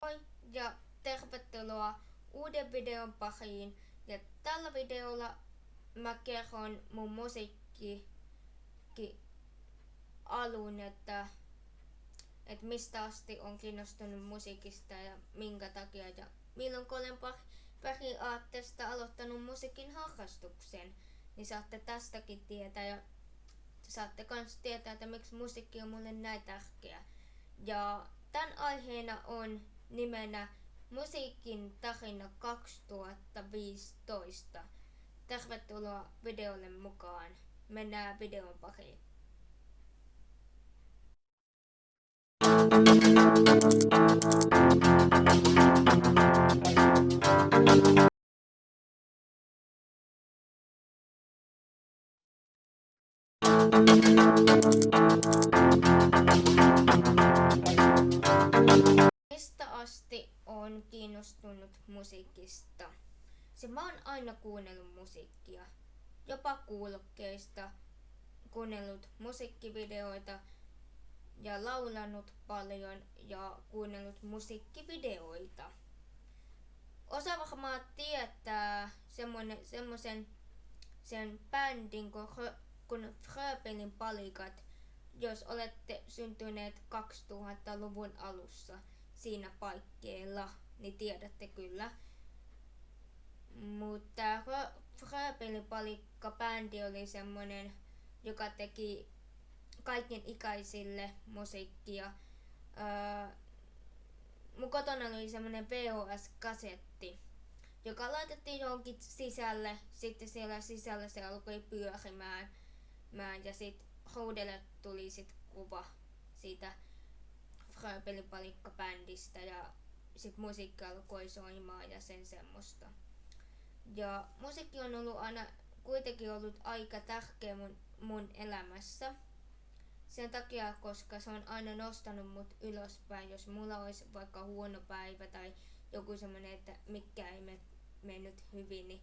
Moi ja tervetuloa uuden videon pariin. Ja tällä videolla mä kerron mun musiikki alun, että mistä asti on kiinnostunut musiikista ja minkä takia ja milloin kun olen periaatteesta aloittanut musiikin harrastuksen, niin saatte tästäkin tietää ja saatte kans tietää, että miksi musiikki on mulle näin tärkeä. Ja tän aiheena on nimenä Musiikin tarina 2015. Tervetuloa videolle mukaan. Mennään videon pariin. Mistä asti on kiinnostunut musiikista? Mä oon aina kuunnellut musiikkia, jopa kuulokkeista, kuunnellut musiikkivideoita ja laulanut paljon ja kuunnellut musiikkivideoita. Osa varmaan tietää semmoisen sen bändin kun Fröbelin Palikat, jos olette syntyneet 2000-luvun alussa siinä paikkeilla, niin tiedätte kyllä. Mutta Fröbelin Palikka-bändi oli semmonen, joka teki kaiken ikäisille musiikkia. Mun kotona oli semmonen VHS-kasetti, joka laitettiin johonkin sisälle. Sitten siellä sisällä se alkoi pyörimään. Ja sit huudelle tuli sit kuva siitä Fröbelin Palikka-bändistä ja sit musiikki alkoi soimaan ja sen semmoista. Ja musiikki on ollut aina kuitenkin ollut aika tärkeä mun elämässä. Sen takia, koska se on aina nostanut mut ylöspäin, jos mulla olisi vaikka huono päivä tai joku semmonen, että mikä ei mennyt hyvin, niin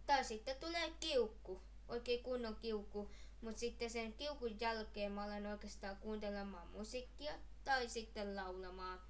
tai sitten tulee kiukku, oikein kunnon kiukku, mut sitten sen kiukun jälkeen mä olen oikeastaan kuuntelemaan musiikkia tai sitten laulamaan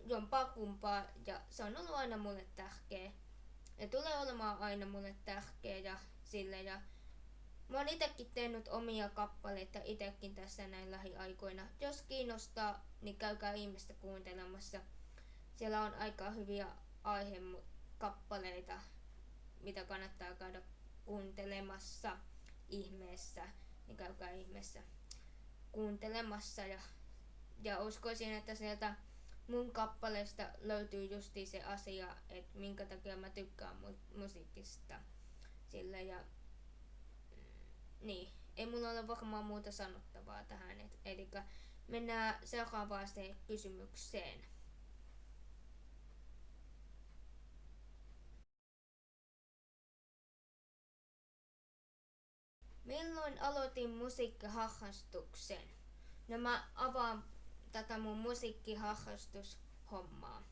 jompaa kumpaa, ja se on ollut aina mulle tärkeä. Ja tulee olemaan aina mulle tärkeä ja sille, ja mä oon itekin tehnyt omia kappaleita itekin tässä näin lähiaikoina. Jos kiinnostaa, niin käykää ihmistä kuuntelemassa. Siellä on aika hyviä aihekappaleita, mitä kannattaa käydä kuuntelemassa ihmeessä. Niin käykää ihmeessä kuuntelemassa. Ja uskoisin, että sieltä mun kappaleesta löytyy justi se asia, että minkä takia mä tykkään musiikista. Sillä ja niin, ei mulla ole varmaan muuta sanottavaa tähän, eli mennään seuraavaan kysymykseen. Milloin aloitin musiikkiharrastuksen? No mä avaan tätä mun musiikkiharrastushommaa.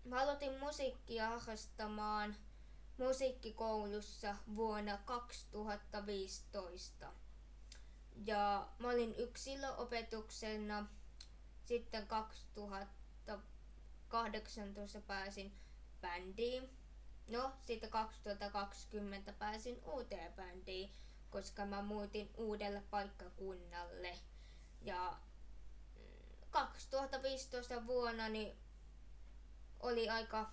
Mä aloitin musiikkia harrastamaan musiikkikoulussa vuonna 2015. Ja mä olin yksilöopetuksena. Sitten 2018 pääsin bändiin. No, sitten 2020 pääsin uuteen bändiin, koska mä muutin uudelle paikkakunnalle. Ja 2015 vuonna niin oli aika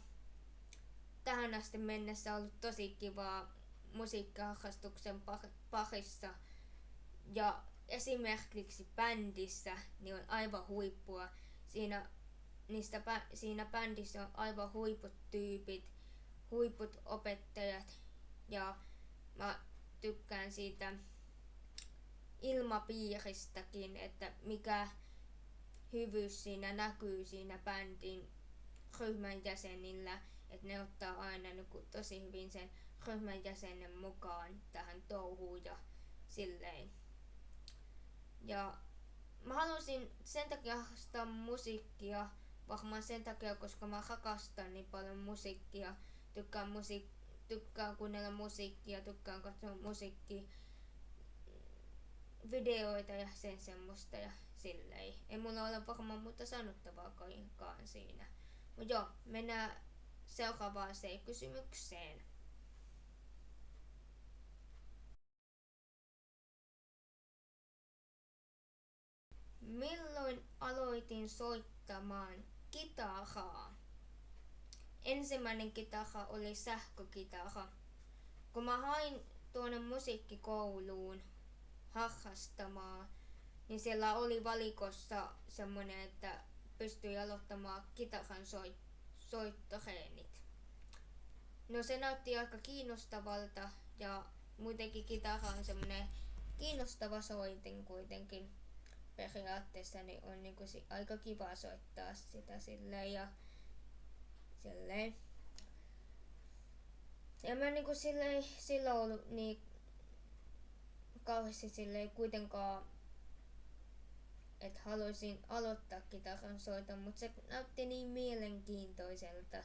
tähän asti mennessä ollut tosi kivaa musiikkiharrastuksen parissa. Ja esimerkiksi bändissä niin on aivan huippua. Siinä bändissä on aivan huiput tyypit, huiput opettajat ja mä tykkään siitä ilmapiiristäkin, että mikä hyvyys siinä näkyy siinä bändin ryhmän jäsenillä, että ne ottaa aina tosi hyvin sen ryhmän jäsenen mukaan tähän touhuun ja silleen. Ja mä halusin sen takia harrastaa musiikkia, varmaan sen takia, koska mä rakastan niin paljon musiikkia, tykkään kuunnella musiikkia, tykkään katsoa musiikkivideoita ja sen semmoista ja silleen. Ei mulla ole varmaan muuta sanottavaakaan siinä. Mut joo, mennään seuraavaan kysymykseen. Milloin aloitin soittamaan kitaraa? Ensimmäinen kitara oli sähkökitara. Kun mä hain tuonne musiikkikouluun harrastamaan, niin siellä oli valikossa semmonen, että pystyi aloittamaan kitaran soittoreenit. No se näytti aika kiinnostavalta ja muutenkin kitara on semmonen kiinnostava soitin kuitenkin. Periaatteessa niin on niinku aika kiva soittaa sitä silleen ja silleen. Ja mä niinku silloin ollut niin kauheasti silleen kuitenkaan, että haluaisin aloittaa kitaran soiton, mutta se näytti niin mielenkiintoiselta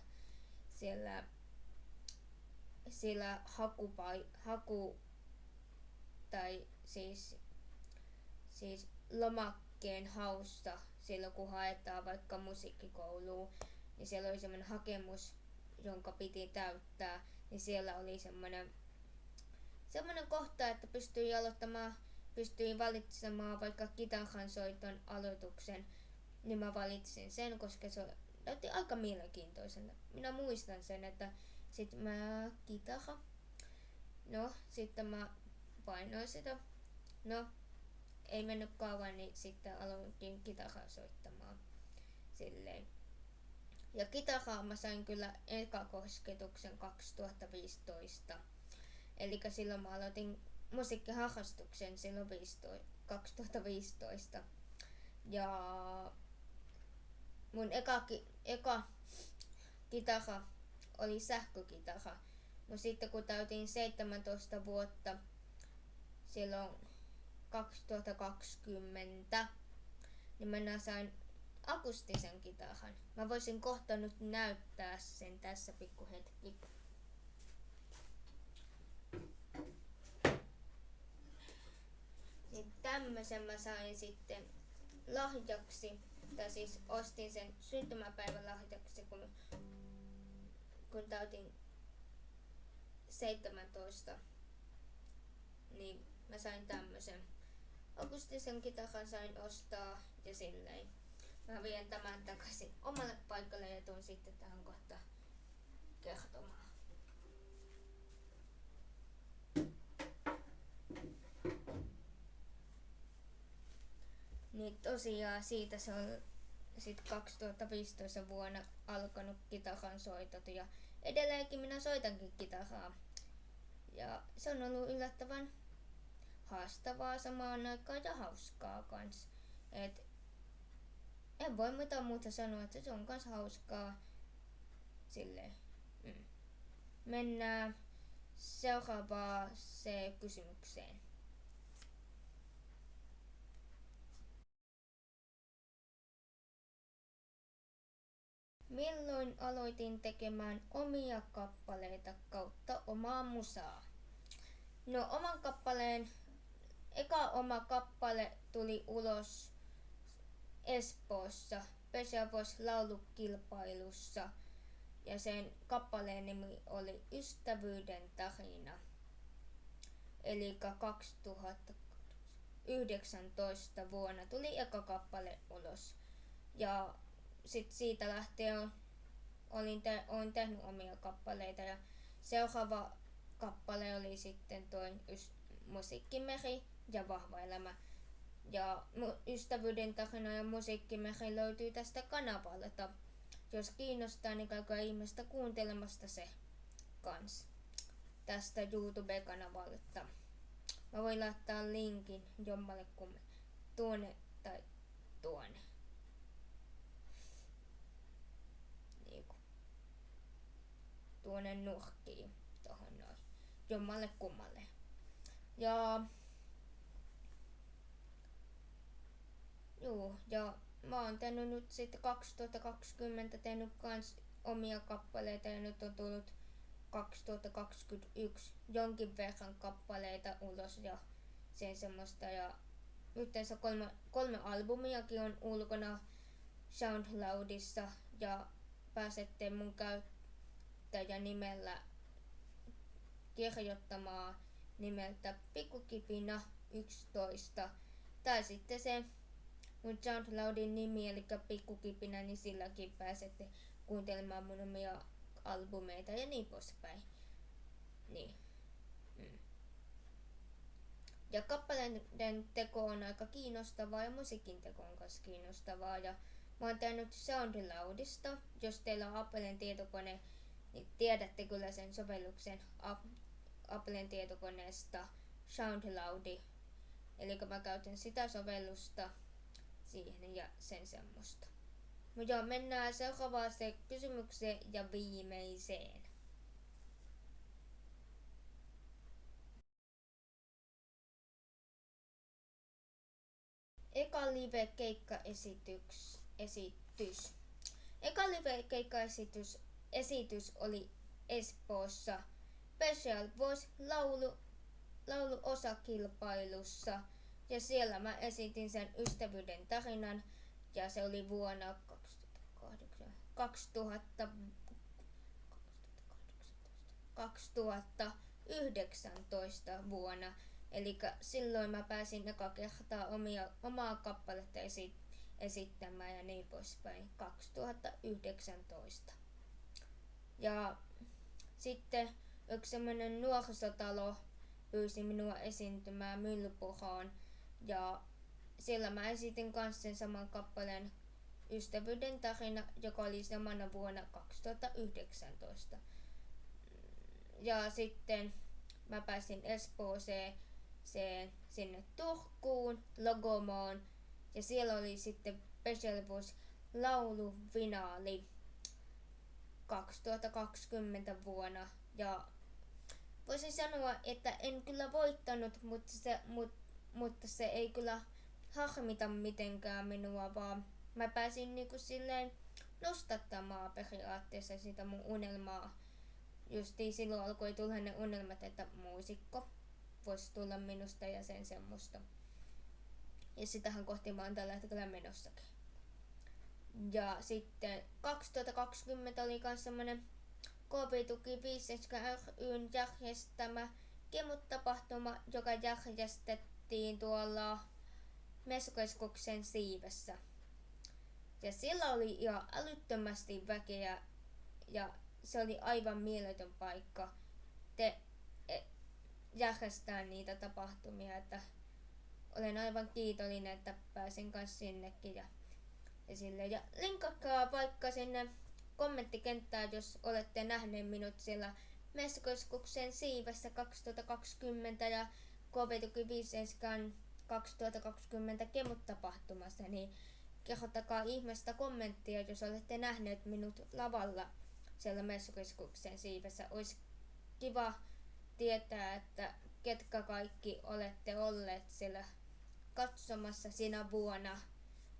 siellä haku tai siis lomakkeen haussa silloin kun haetaan vaikka musiikkikouluun, niin siellä oli semmoinen hakemus, jonka piti täyttää, niin siellä oli semmoinen kohta, että pystyi valitsemaan vaikka kitaran soiton aloituksen, niin mä valitsin sen, koska se näytti aika mielenkiintoisena. Minä muistan sen, että sitten mä kitara, no sitten mä painoin sitä, no ei mennyt kauan, niin sitten aloitin kitaraa soittamaan silleen. Ja kitaraa mä sain kyllä ekakosketuksen 2015. Eli silloin mä aloitin musiikkiharrastuksen silloin 2015. Ja mun eka kitara oli sähkökitara. No sitten kun täytin 17 vuotta silloin 2020, niin mä sain akustisen kitaran. Mä voisin kohta nyt näyttää sen tässä pikkuhetki. Niin tämmösen mä sain sitten lahjaksi, tai siis ostin sen syntymäpäivän lahjaksi, kun täytin 17, niin mä sain tämmösen akustisen kitaran sain ostaa ja silleen. Mä vien tämän takaisin omalle paikalle ja tuun sitten tähän kohta kertomaan. Niin tosiaan siitä se on sit 2015 vuonna alkanut kitaran soitot ja edelleenkin minä soitankin kitaraa. Ja se on ollut yllättävän haastavaa samaan aikaan ja hauskaa kans. Et en voi mitään muuta sanoa, että se on kans hauskaa silleen. Mennään seuraavaan kysymykseen. Milloin aloitin tekemään omia kappaleita kautta omaa musaa? No eka oma kappale tuli ulos Espoossa Pesävos laulukilpailussa ja sen kappaleen nimi oli Ystävyyden tarina. Eli 2019 vuonna tuli eka kappale ulos. Ja sit siitä lähtien olen tehnyt omia kappaleita ja seuraava kappale oli sitten Musiikkimeri ja Vahva elämä. Ja Ystävyyden tarina ja Musiikkimeri löytyy tästä kanavalta. Jos kiinnostaa, niin käykää ihmeestä kuuntelemasta se kans tästä YouTube-kanavalta. Mä voin laittaa linkin jommalle tuonne tai tuonne. Tuonne nurkkiin tohon noin. Jommalle kummalle. Ja mä oon tehnyt nyt sitten 2020 tehnyt kans omia kappaleita ja nyt on tullut 2021 jonkin verran kappaleita ulos ja sen semmoista ja yhteensä kolme albumiakin on ulkona SoundCloudissa ja pääsette mun käyttäjänimellä kirjoittamaan nimeltä Pikkukipina 11 tai sitten se mun SoundCloudin nimi eli Pikkukipina, niin silläkin pääsette kuuntelemaan mun omia albumeita ja niin poispäin. Niin. Ja kappaleiden teko on aika kiinnostavaa ja musiikin teko on myös kiinnostavaa. Ja mä oon tehnyt SoundCloudista. Jos teillä on Applen tietokone, niin tiedätte kyllä sen sovelluksen Applen tietokoneesta SoundCloudi. Eli mä käytän sitä sovellusta siihen ja sen semmoista. Mutta joo, mennään seuraavaan kysymykseen ja viimeiseen. Eka live-keikkaesitys. Eka live-keikkaesitys oli Espoossa Special Voice lauluosakilpailussa ja siellä mä esitin sen ystävyyden tarinan ja se oli vuonna 2019 vuonna. Eli silloin mä pääsin eka kertaa omaa kappaletta esittämään ja niin poispäin 2019. Ja sitten yksi semmonen nuorisotalo pyysi minua esiintymään Myllypuroon ja siellä mä esitin kanssa sen saman kappaleen Ystävyyden tarina, joka oli samana vuonna 2019. Ja sitten mä pääsin Espooseen sinne Turkuun, Logomoon ja siellä oli sitten Special Voice lauluvinaali 2020 vuonna ja voisin sanoa, että en kyllä voittanut, mutta se ei kyllä harmita mitenkään minua, vaan mä pääsin niinku silleen nostattamaan periaatteessa sitä mun unelmaa. Justiin silloin alkoi tulla ne unelmat, että muusikko voisi tulla minusta ja sen semmoista. Ja sitähän kohti mä oon tällä hetkellä menossakin. Ja sitten 2020 oli kans semmonen KP-tuki 5 ry:n järjestämä Kemut-tapahtuma, joka järjestettiin tuolla Messukeskuksen Siivessä. Ja sillä oli ihan älyttömästi väkeä ja se oli aivan mieletön paikka järjestää niitä tapahtumia, että olen aivan kiitollinen, että pääsin kanssa sinnekin ja sille. Ja linkatkaa vaikka sinne kommenttikenttään, jos olette nähneet minut siellä Messukeskuksen Siivessä 2020 ja KP-tuki 5 2020 Kemut-tapahtumassa, niin kerrottakaa ihmeestä kommenttia, jos olette nähneet minut lavalla siellä Messukeskuksen Siivessä. Olisi kiva tietää, että ketkä kaikki olette olleet siellä katsomassa sinä vuonna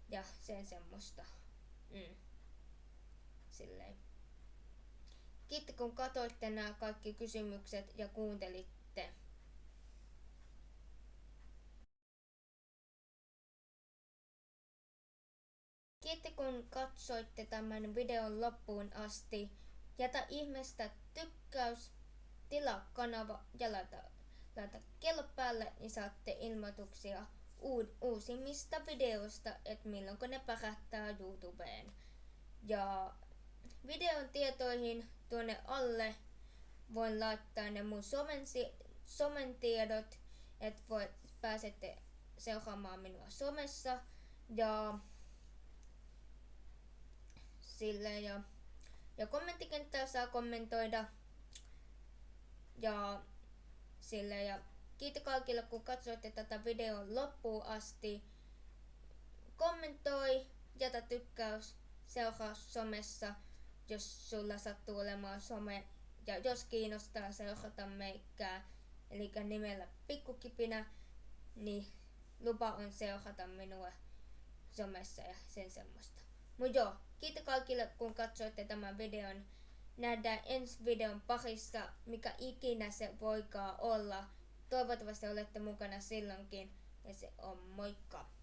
ja sen semmoista. Silleen. Kiitos kun katsoitte nämä kaikki kysymykset ja kuuntelitte. Kiitos kun katsoitte tämän videon loppuun asti. Jätä ihmeestä tykkäys, tilaa kanava ja laita kello päälle, niin saatte ilmoituksia uusimmista videoista, että milloin ne pärähtää YouTubeen. Ja videon tietoihin tuonne alle voin laittaa ne mun somen tiedot, että pääsette seuraamaan minua somessa ja silleen ja kommenttikenttää saa kommentoida ja silleen ja kiitos kaikille kun katsoitte tätä videon loppuun asti. Kommentoi, jätä tykkäys, seuraa somessa, jos sulla sattuu olemaan some ja jos kiinnostaa seurata meikää, eli nimellä Pikkukipina, niin lupa on seurata minua somessa ja sen semmoista. Mut joo, kiitos kaikille kun katsoitte tämän videon. Nähdään ensi videon parissa, mikä ikinä se voikaan olla. Toivottavasti olette mukana silloinkin. ja se on moikka!